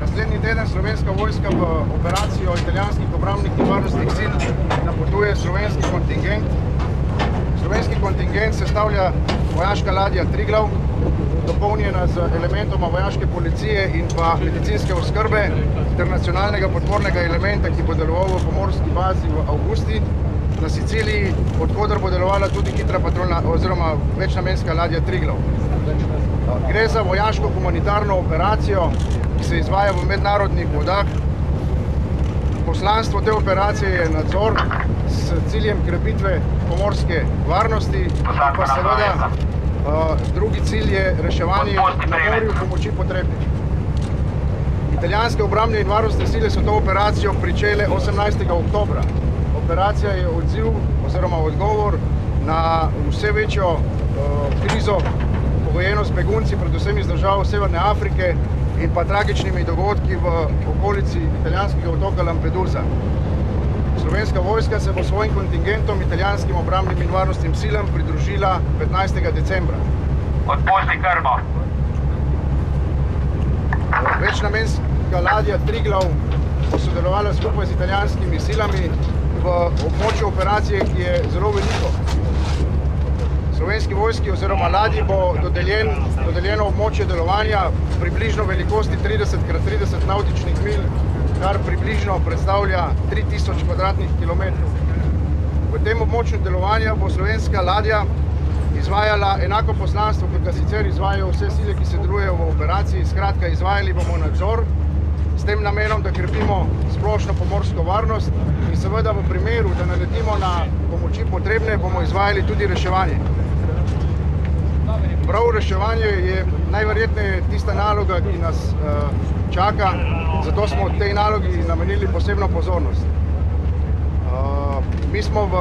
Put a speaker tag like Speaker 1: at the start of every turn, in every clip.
Speaker 1: Naslednji teden Slovenska vojska v operacijo italijanskih obrambnih in varnostnih sil napotuje slovenski kontingent. Slovenski kontingent sestavlja vojaška ladja Triglav, dopolnjena z elementoma vojaške policije in pa medicinske oskrbe ter nacionalnega podpornega elementa, ki bo deloval v pomorski bazi v Augusti na Siciliji, odkoder bo delovala tudi hitra patrolna oziroma večnamenska ladja Triglav. Gre za vojaško-humanitarno operacijo, ki se izvaja v mednarodnih vodah. Poslanstvo te operacije je nadzor s ciljem krepitve pomorske varnosti, pa seveda drugi cilj je reševanje na morju pomoči potrebnih. Italijanske obrambne in varnostne sile so to operacijo pričele 18. oktobra. Operacija je odziv oziroma odgovor na vse večjo krizo, pogojeno s begunci, predvsem iz držav Severne Afrike in pa tragičnimi dogodki v okolici italijanskega otoka Lampedusa. Slovenska vojska se bo svojim kontingentom italijanskim obrambnim in varnostnim silam pridružila 15. decembra.
Speaker 2: Odpusti krmo.
Speaker 1: Večnamenska ladja Triglav bo sodelovala skupaj z italijanskimi silami v območju operacije, ki je zelo veliko. Slovenski vojski oziroma ladji bo dodeljeno območje delovanja približno velikosti 30x30 nautičnih milj, kar približno predstavlja 3000 kvadratnih kilometrov. V tem območju delovanja bo slovenska ladja izvajala enako poslanstvo, kot ga sicer izvajajo vse sile, ki se delujejo v operaciji. Skratka, izvajali bomo nadzor s tem namenom, da krepimo splošno pomorsko varnost in seveda v primeru, da naletimo na pomoči potrebne, bomo izvajali tudi reševanje. Prav reševanje je najverjetneje tista naloga, ki nas čaka, zato smo tej nalogi namenili posebno pozornost. Mi smo v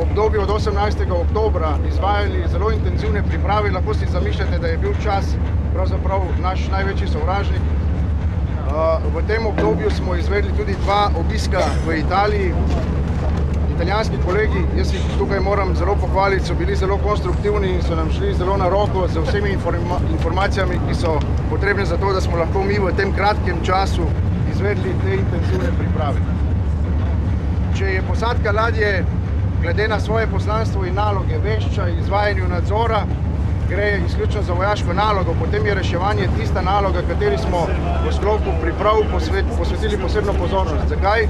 Speaker 1: obdobju od 18. oktobra izvajali zelo intenzivne priprave. Lahko si zamišljate, da je bil čas pravzaprav naš največji sovražnik. V tem obdobju smo izvedli tudi 2 obiska v Italiji. Italijanski kolegi, jaz jih tukaj moram zelo pohvaliti, so bili zelo konstruktivni in so nam šli zelo na roko z vsemi informacijami, ki so potrebne za to, da smo lahko mi v tem kratkem času izvedli te intenzivne priprave. Če je posadka ladje glede na svoje poslanstvo in naloge vešča izvajanju nadzora, gre izključno za vojaško nalogo, potem je reševanje tista naloga, kateri smo v sklopu priprav posvetili posebno pozornost. Zakaj?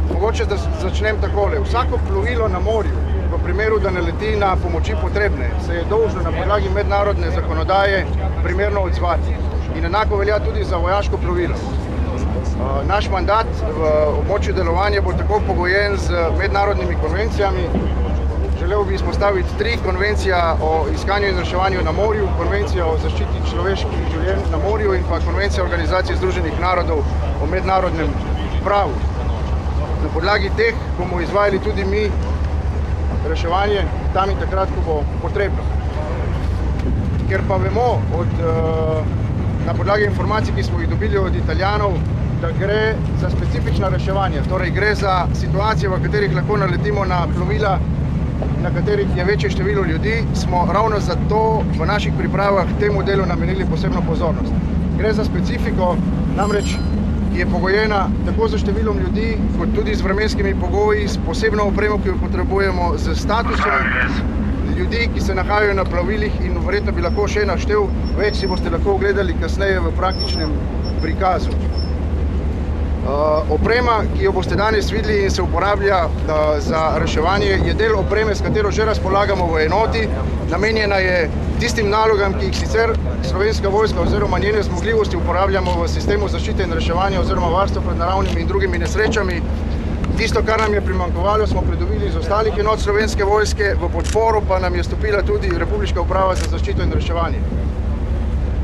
Speaker 1: Mogoče, da začnem takole. Vsako plovilo na morju, v primeru, da naleti na pomoči potrebne, se je dolžno na podlagi mednarodne zakonodaje primerno odzvati. In enako velja tudi za vojaško plovilo. Naš mandat v območju delovanja bo tako pogojen z mednarodnimi konvencijami. Želel bi izpostaviti 3: konvencija o iskanju in reševanju na morju, konvencija o zaščiti človeških življenj na morju in pa konvencija Organizacije združenih narodov o mednarodnem pravu. Na podlagi teh bomo izvajali tudi mi reševanje tam in takrat, ko bo potrebno. Ker pa vemo na podlagi informacij, ki smo jih dobili od Italijanov, da gre za specifična reševanja, torej gre za situacije, v katerih lahko naletimo na plovila, na katerih je večje število ljudi, smo ravno zato v naših pripravah temu delu namenili posebno pozornost. Gre za specifiko, namreč je pogojena tako z številom ljudi, kot tudi z vremenskimi pogoji, s posebno opremo, ki jo potrebujemo, z statusom ljudi, ki se nahajajo na plovilih in verjetno bi lahko še naštel, več si boste lahko ogledali kasneje v praktičnem prikazu. Oprema, ki jo boste danes videli in se uporablja za reševanje, je del opreme, s katero že razpolagamo v enoti. Namenjena je tistim nalogam, ki jih sicer Slovenska vojska oziroma njene zmogljivosti uporabljamo v sistemu zaščite in reševanja oziroma varstva pred naravnimi in drugimi nesrečami. Tisto, kar nam je primanjkovalo, smo pridobili iz ostalih enot Slovenske vojske, v podporo pa nam je stopila tudi Republiška uprava za zaščito in reševanje.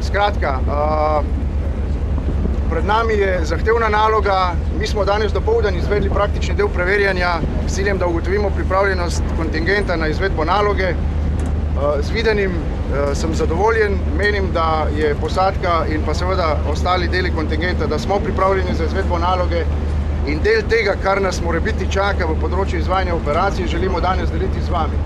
Speaker 1: Skratka, pred nami je zahtevna naloga. Mi smo danes dopoldan izvedli praktični del preverjanja s ciljem, da ugotovimo pripravljenost kontingenta na izvedbo naloge. Z videnim sem zadovoljen, menim, da je posadka in pa seveda ostali deli kontingenta, da smo pripravljeni za izvedbo naloge in del tega, kar nas morebiti čaka v področju izvajanja operacij, želimo danes deliti z vami.